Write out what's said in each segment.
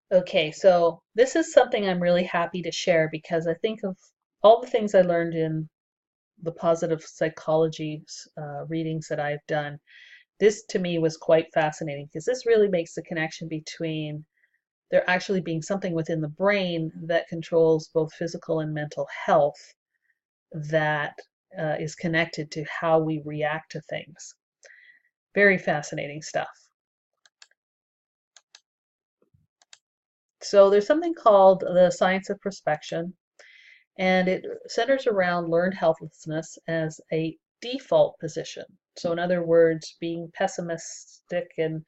Okay, so this is something I'm really happy to share because I think of all the things I learned in the positive psychology readings that I've done. This to me was quite fascinating because this really makes the connection between there actually being something within the brain that controls both physical and mental health that is connected to how we react to things. Very fascinating stuff. So there's something called the science of prospection, and it centers around learned helplessness as a default position. So, in other words, being pessimistic and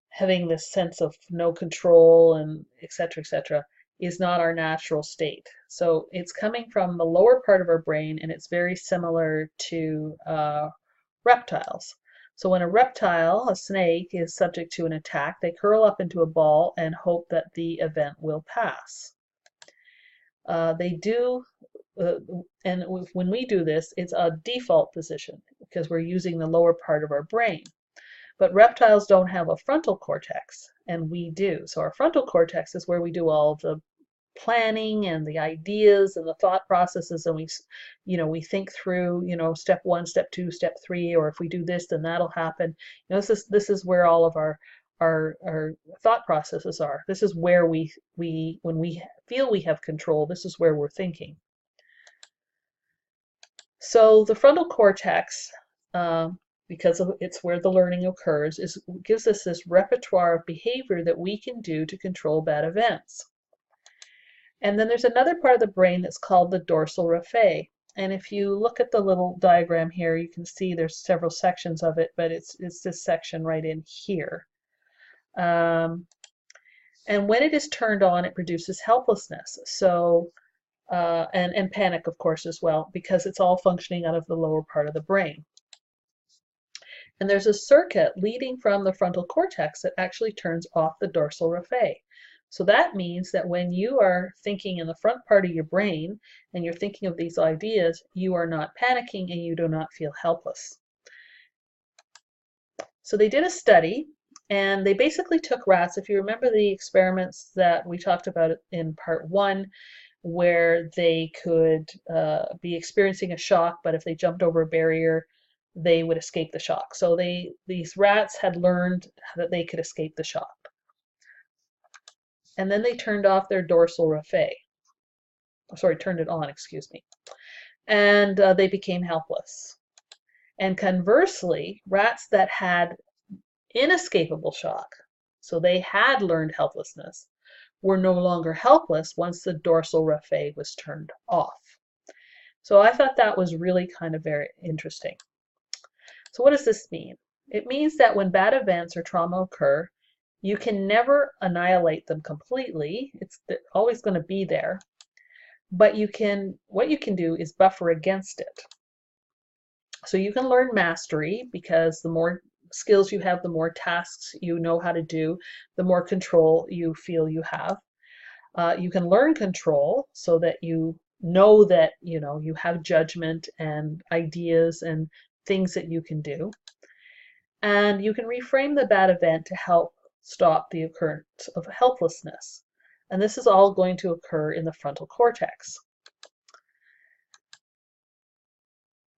having this sense of no control and et cetera, is not our natural state. So, it's coming from the lower part of our brain, and it's very similar to reptiles. So, when a reptile, a snake, is subject to an attack, they curl up into a ball and hope that the event will pass. They do, uh, and when we do this, it's a default position because we're using the lower part of our brain. But reptiles don't have a frontal cortex, and we do. So our frontal cortex is where we do all the planning and the ideas and the thought processes, and we think through, step one, step two, step three, or if we do this, then that'll happen. This is where all of our thought processes are. This is where we when we feel we have control, this is where we're thinking. So the frontal cortex, because it's where the learning occurs, gives us this repertoire of behavior that we can do to control bad events. And then there's another part of the brain that's called the dorsal raphe. And if you look at the little diagram here, you can see there's several sections of it, but it's this section right in here. Um, and when it is turned on, it produces helplessness. So, and panic, of course, as well, because it's all functioning out of the lower part of the brain. And there's a circuit leading from the frontal cortex that actually turns off the dorsal raphe. So that means that when you are thinking in the front part of your brain and you're thinking of these ideas, you are not panicking and you do not feel helpless. So they did a study and they basically took rats. If you remember the experiments that we talked about in part one, where they could be experiencing a shock, but if they jumped over a barrier, they would escape the shock. So these rats had learned that they could escape the shock. And then they turned off their dorsal raphe. Sorry, turned it on, excuse me. And they became helpless. And conversely, rats that had inescapable shock, so they had learned helplessness, were no longer helpless once the dorsal raphe was turned off. So I thought that was really kind of very interesting. So what does this mean? It means that when bad events or trauma occur, you can never annihilate them completely. They're always going to be there. But what you can do is buffer against it. So you can learn mastery because the more skills you have, the more tasks you know how to do, the more control you feel you have. You can learn control so that you know that you have judgment and ideas and things that you can do. And you can reframe the bad event to help stop the occurrence of helplessness. And this is all going to occur in the frontal cortex.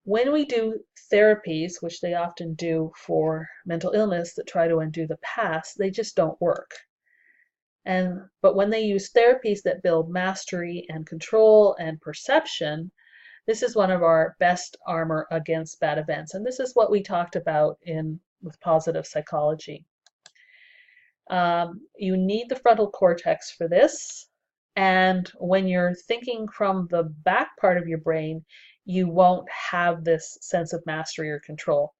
When we do therapies, which they often do for mental illness that try to undo the past, they just don't work. But when they use therapies that build mastery and control and perception, this is one of our best armor against bad events. And this is what we talked about with positive psychology. You need the frontal cortex for this. And when you're thinking from the back part of your brain, you won't have this sense of mastery or control.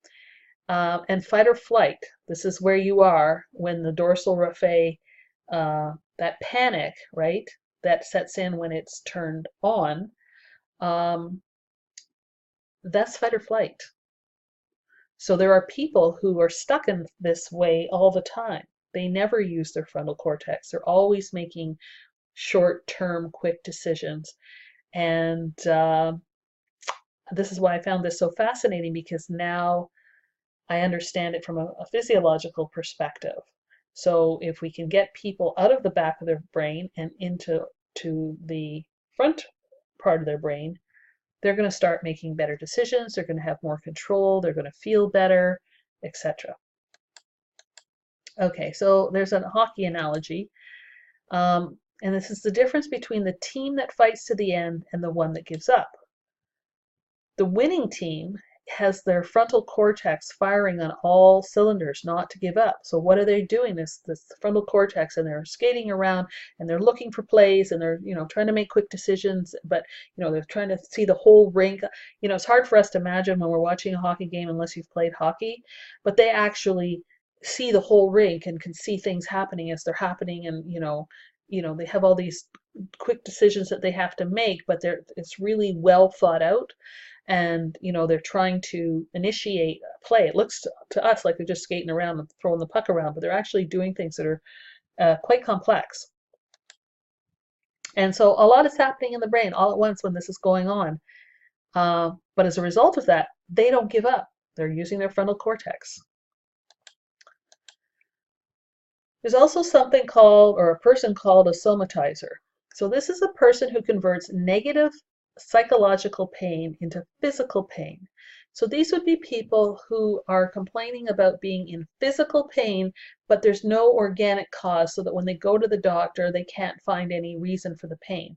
And fight or flight, this is where you are when the dorsal raphe, that panic, right, that sets in when it's turned on, that's fight or flight. So there are people who are stuck in this way all the time. They never use their frontal cortex. They're always making short-term, quick decisions. And this is why I found this so fascinating, because now I understand it from a physiological perspective. So if we can get people out of the back of their brain and into the front part of their brain, they're going to start making better decisions, they're going to have more control, they're going to feel better, etc. Okay, so there's a hockey analogy. And this is the difference between the team that fights to the end and the one that gives up. The winning team has their frontal cortex firing on all cylinders not to give up. So what are they doing? This frontal cortex, and they're skating around and they're looking for plays, and they're trying to make quick decisions, but they're trying to see the whole rink. It's hard for us to imagine when we're watching a hockey game unless you've played hockey, but they actually see the whole rink and can see things happening as they're happening, and they have all these quick decisions that they have to make, but it's really well thought out. And they're trying to initiate a play. It looks to us like they're just skating around and throwing the puck around, but they're actually doing things that are quite complex. And so a lot is happening in the brain all at once when this is going on. But as a result of that, they don't give up. They're using their frontal cortex. There's also something called, or a person called, a somatizer. So this is a person who converts negative psychological pain into physical pain. So these would be people who are complaining about being in physical pain, but there's no organic cause, so that when they go to the doctor, they can't find any reason for the pain.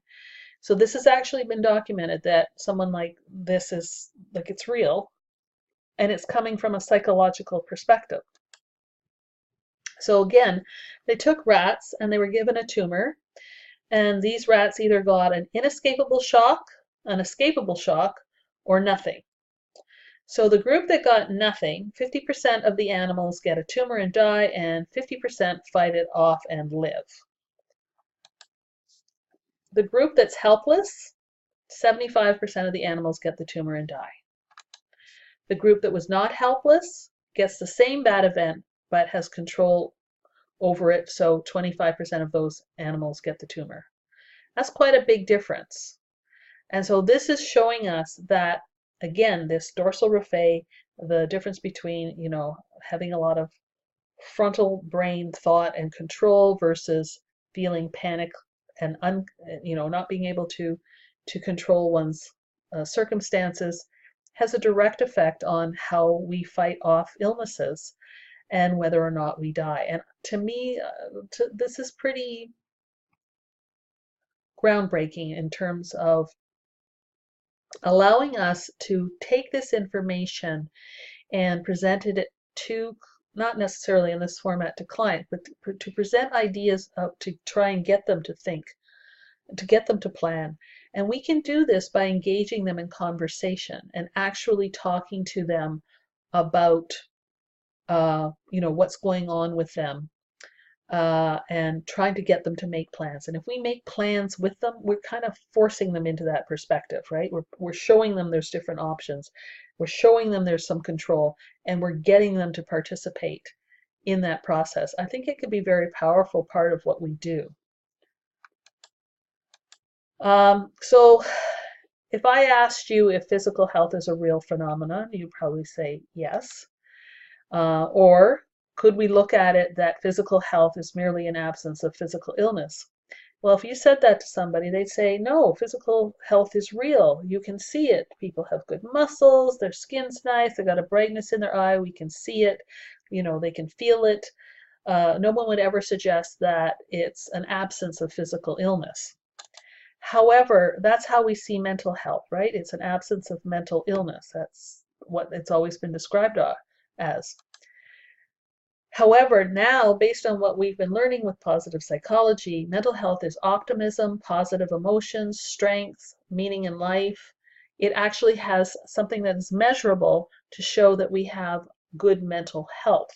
So this has actually been documented that someone like this is, like, it's real, and it's coming from a psychological perspective. So again, they took rats and they were given a tumor, and these rats either got an inescapable shock, an escapable shock, or nothing. So the group that got nothing, 50% of the animals get a tumor and die, and 50% fight it off and live. The group that's helpless, 75% of the animals get the tumor and die. The group that was not helpless gets the same bad event, but has control over it, so 25% of those animals get the tumor. That's quite a big difference. And so this is showing us that, again, this dorsal raphe, the difference between, having a lot of frontal brain thought and control versus feeling panic and not being able to control one's circumstances, has a direct effect on how we fight off illnesses and whether or not we die. And to me, this is pretty groundbreaking in terms of allowing us to take this information and present it to, not necessarily in this format to clients, but to present ideas to try and get them to think, to get them to plan. And we can do this by engaging them in conversation and actually talking to them about what's going on with them, and trying to get them to make plans. And if we make plans with them, we're kind of forcing them into that perspective, right? We're showing them there's different options. We're showing them there's some control, and we're getting them to participate in that process. I think it could be a very powerful part of what we do. So if I asked you if physical health is a real phenomenon, you'd probably say yes. Or could we look at it that physical health is merely an absence of physical illness? Well, if you said that to somebody, they'd say, no, physical health is real. You can see it. People have good muscles, their skin's nice, they got a brightness in their eye, we can see it, they can feel it. No one would ever suggest that it's an absence of physical illness. However, that's how we see mental health, right? It's an absence of mental illness. That's what it's always been described as. However, now, based on what we've been learning with positive psychology, mental health is optimism, positive emotions, strength, meaning in life. It actually has something that is measurable to show that we have good mental health.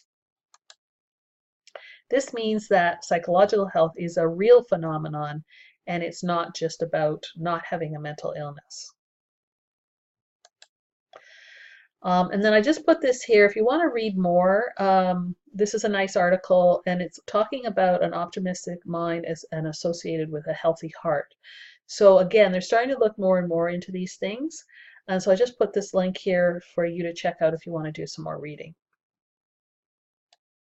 This means that psychological health is a real phenomenon, and it's not just about not having a mental illness. And then I just put this here. If you want to read more, this is a nice article, and it's talking about an optimistic mind and associated with a healthy heart. So again, they're starting to look more and more into these things. And so I just put this link here for you to check out if you want to do some more reading.